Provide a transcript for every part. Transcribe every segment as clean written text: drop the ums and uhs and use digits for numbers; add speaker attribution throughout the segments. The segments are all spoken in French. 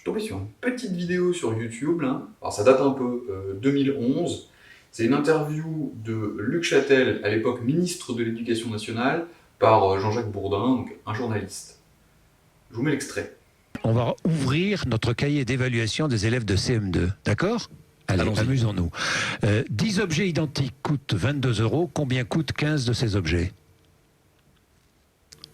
Speaker 1: suis tombé sur une petite vidéo sur YouTube, là. Alors ça date un peu, 2011. C'est une interview de Luc Châtel, à l'époque ministre de l'Éducation nationale, par Jean-Jacques Bourdin, donc un journaliste. Je vous mets l'extrait.
Speaker 2: On va ouvrir notre cahier d'évaluation des élèves de CM2, d'accord ? Allez, amusons-nous. 10 objets identiques coûtent 22 €. Combien coûtent 15 de ces objets ?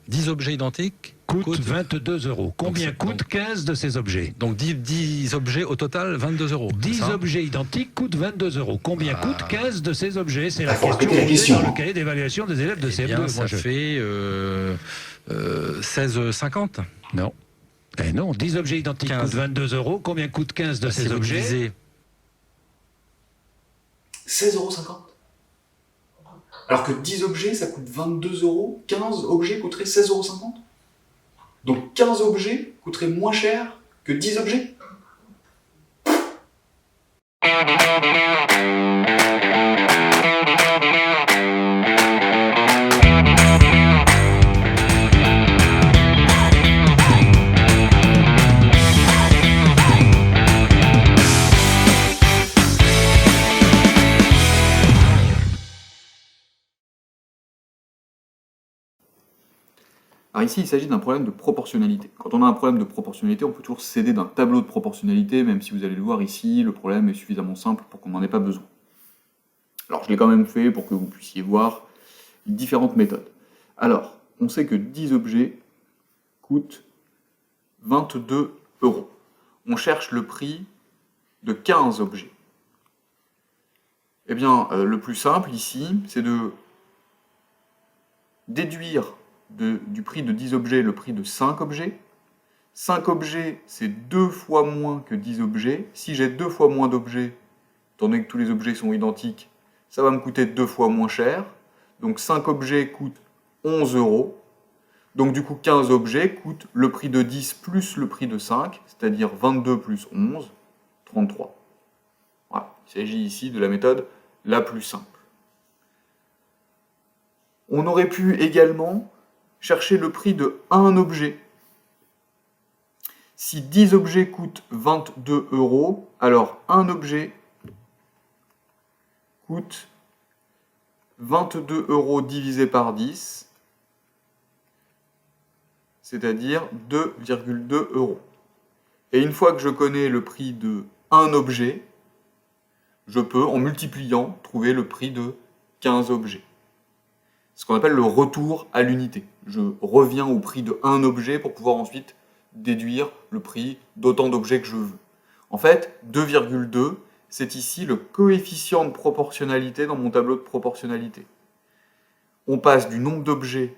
Speaker 3: 10 objets identiques
Speaker 2: coûtent 22 €. Combien coûtent 15 de ces objets ?
Speaker 3: Donc 10 objets au total, 22 €.
Speaker 2: 10 objets identiques coûtent 22 €. Combien coûtent 15 de ces objets ? C'est la
Speaker 1: question
Speaker 2: dans le cahier d'évaluation des élèves de CM2.
Speaker 3: Bien, ça fait 16,50 ?
Speaker 2: Non. Eh non, 10 objets identiques
Speaker 3: 15.
Speaker 2: coûtent 22 €. Combien coûtent 15 de ces objets ?
Speaker 1: 16,50 €. Alors que 10 objets, ça coûte 22 €, 15 objets coûteraient 16,50 €. Donc 15 objets coûteraient moins cher que 10 objets. Alors ici, il s'agit d'un problème de proportionnalité. Quand on a un problème de proportionnalité, on peut toujours s'aider d'un tableau de proportionnalité, même si vous allez le voir ici, le problème est suffisamment simple pour qu'on n'en ait pas besoin. Alors je l'ai quand même fait pour que vous puissiez voir différentes méthodes. Alors, on sait que 10 objets coûtent 22 €. On cherche le prix de 15 objets. Eh bien, le plus simple ici, c'est de déduire du prix de 10 objets le prix de 5 objets. 5 objets, c'est 2 fois moins que 10 objets. Si j'ai 2 fois moins d'objets, étant donné que tous les objets sont identiques, ça va me coûter 2 fois moins cher. Donc 5 objets coûtent 11 €. Donc du coup, 15 objets coûtent le prix de 10 plus le prix de 5, c'est-à-dire 22 plus 11, 33. Voilà, il s'agit ici de la méthode la plus simple. On aurait pu également chercher le prix de un objet. Si 10 objets coûtent 22 €, alors un objet coûte 22 € divisé par 10, c'est-à-dire 2,2 €. Et une fois que je connais le prix de un objet, je peux, en multipliant, trouver le prix de 15 objets. Ce qu'on appelle le retour à l'unité. Je reviens au prix de un objet pour pouvoir ensuite déduire le prix d'autant d'objets que je veux. En fait, 2,2, c'est ici le coefficient de proportionnalité dans mon tableau de proportionnalité. On passe du nombre d'objets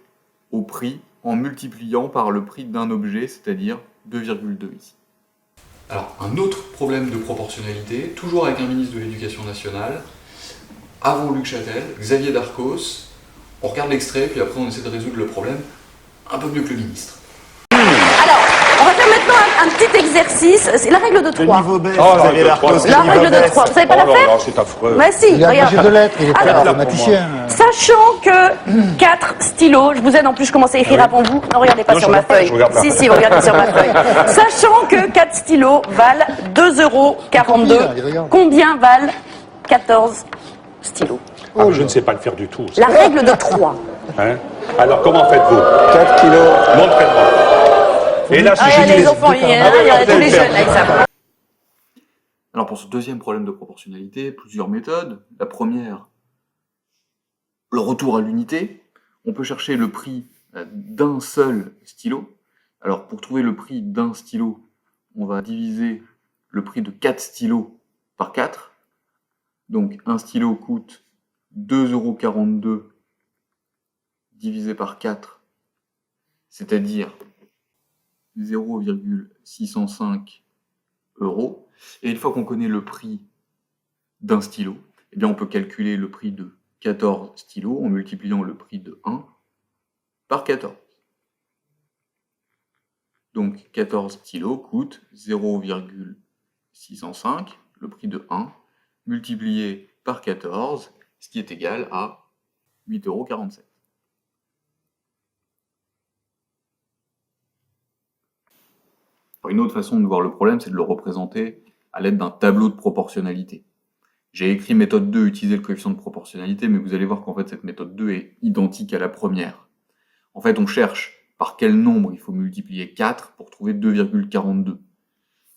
Speaker 1: au prix en multipliant par le prix d'un objet, c'est-à-dire 2,2 ici. Alors, un autre problème de proportionnalité, toujours avec un ministre de l'Éducation nationale, avant Luc Châtel, Xavier Darcos. On regarde l'extrait, puis après on essaie de résoudre le problème un peu mieux que le ministre.
Speaker 4: Alors, on va faire maintenant un petit exercice, c'est la règle de 3.
Speaker 5: Le niveau baisse, Xavier Darcos.
Speaker 4: La règle de 3, vous savez pas la faire?
Speaker 5: C'est affreux.
Speaker 4: Mais si,
Speaker 6: Il est
Speaker 4: regarde.
Speaker 6: agrégé de lettres, il est pas
Speaker 4: Alors,
Speaker 6: mathématicien.
Speaker 4: Sachant que 4 stylos, je vous aide en plus, je commence à écrire avant vous. Ne regardez pas
Speaker 5: Non,
Speaker 4: sur
Speaker 5: je
Speaker 4: ma
Speaker 5: regarde pas,
Speaker 4: feuille.
Speaker 5: je regarde pas.
Speaker 4: Si, vous regardez sur ma feuille. Sachant que 4 stylos valent 2,42 €, combien valent 14 stylos?
Speaker 7: Ah, je ne sais pas le faire du tout.
Speaker 4: La règle de 3.
Speaker 7: Hein? Alors, comment faites-vous?
Speaker 5: 4 kilos.
Speaker 7: Montrez-moi. Et là, si
Speaker 4: Ah,
Speaker 7: je
Speaker 4: il y a
Speaker 7: dis
Speaker 4: les enfants, il y a tous les jeunes, exemple.
Speaker 1: Alors pour ce deuxième problème de proportionnalité, plusieurs méthodes. La première, le retour à l'unité. On peut chercher le prix d'un seul stylo. Alors pour trouver le prix d'un stylo, on va diviser le prix de 4 stylos par 4. Donc un stylo coûte 2,42 € divisé par 4, c'est-à-dire 0,605 €. Et une fois qu'on connaît le prix d'un stylo, eh bien on peut calculer le prix de 14 stylos en multipliant le prix de 1 par 14. Donc 14 stylos coûtent 0,605, le prix de 1, multiplié par 14, ce qui est égal à 8,47 €. Enfin, une autre façon de voir le problème, c'est de le représenter à l'aide d'un tableau de proportionnalité. J'ai écrit méthode 2, utiliser le coefficient de proportionnalité, mais vous allez voir qu'en fait cette méthode 2 est identique à la première. En fait, on cherche par quel nombre il faut multiplier 4 pour trouver 2,42.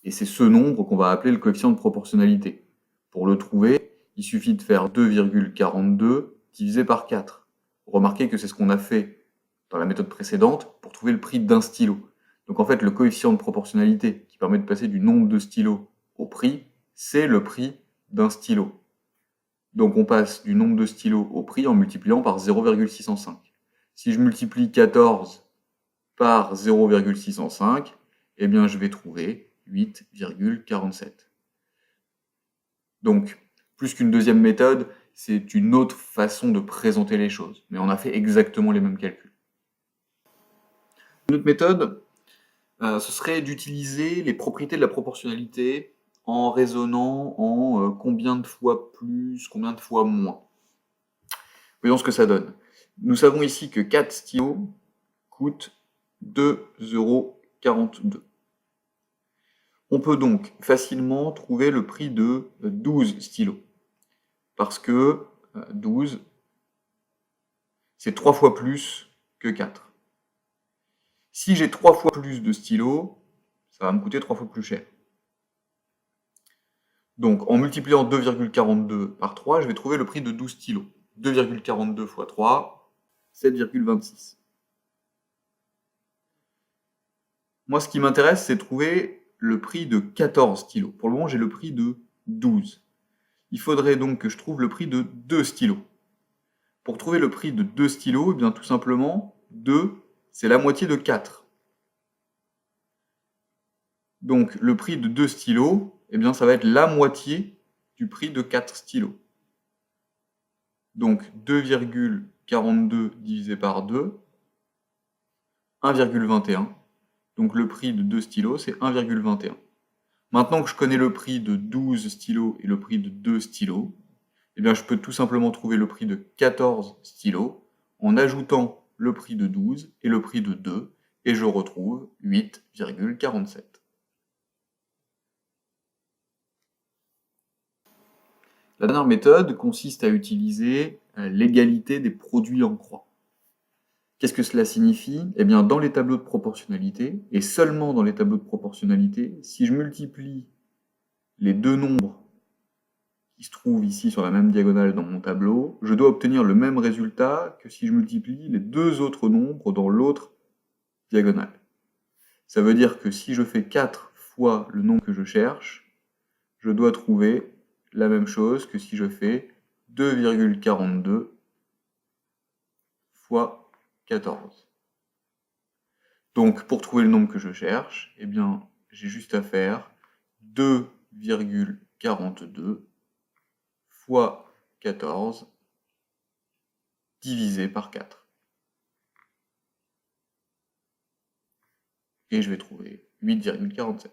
Speaker 1: Et c'est ce nombre qu'on va appeler le coefficient de proportionnalité. Pour le trouver, il suffit de faire 2,42 divisé par 4. Remarquez que c'est ce qu'on a fait dans la méthode précédente pour trouver le prix d'un stylo. Donc en fait, le coefficient de proportionnalité qui permet de passer du nombre de stylos au prix, c'est le prix d'un stylo. Donc on passe du nombre de stylos au prix en multipliant par 0,605. Si je multiplie 14 par 0,605, eh bien je vais trouver 8,47. Donc, plus qu'une deuxième méthode, c'est une autre façon de présenter les choses. Mais on a fait exactement les mêmes calculs. Une autre méthode, ce serait d'utiliser les propriétés de la proportionnalité en raisonnant en combien de fois plus, combien de fois moins. Voyons ce que ça donne. Nous savons ici que 4 stylos coûtent 2,42 €. On peut donc facilement trouver le prix de 12 stylos. Parce que 12, c'est 3 fois plus que 4. Si j'ai 3 fois plus de stylos, ça va me coûter 3 fois plus cher. Donc, en multipliant 2,42 par 3, je vais trouver le prix de 12 stylos. 2,42 fois 3, 7,26. Moi, ce qui m'intéresse, c'est de trouver le prix de 14 stylos. Pour le moment, j'ai le prix de 12. Il faudrait donc que je trouve le prix de 2 stylos. Pour trouver le prix de 2 stylos, eh bien, tout simplement, 2, c'est la moitié de 4. Donc, le prix de 2 stylos, eh bien, ça va être la moitié du prix de 4 stylos. Donc, 2,42 divisé par 2, 1,21. Donc, le prix de 2 stylos, c'est 1,21. Maintenant que je connais le prix de 12 stylos et le prix de 2 stylos, eh bien, je peux tout simplement trouver le prix de 14 stylos en ajoutant le prix de 12 et le prix de 2, et je retrouve 8,47. La dernière méthode consiste à utiliser l'égalité des produits en croix. Qu'est-ce que cela signifie? Eh bien, dans les tableaux de proportionnalité, et seulement dans les tableaux de proportionnalité, si je multiplie les deux nombres qui se trouvent ici sur la même diagonale dans mon tableau, je dois obtenir le même résultat que si je multiplie les deux autres nombres dans l'autre diagonale. Ça veut dire que si je fais 4 fois le nombre que je cherche, je dois trouver la même chose que si je fais 2,42 fois 14. Donc, pour trouver le nombre que je cherche, eh bien, j'ai juste à faire 2,42 fois 14 divisé par 4. Et je vais trouver 8,47.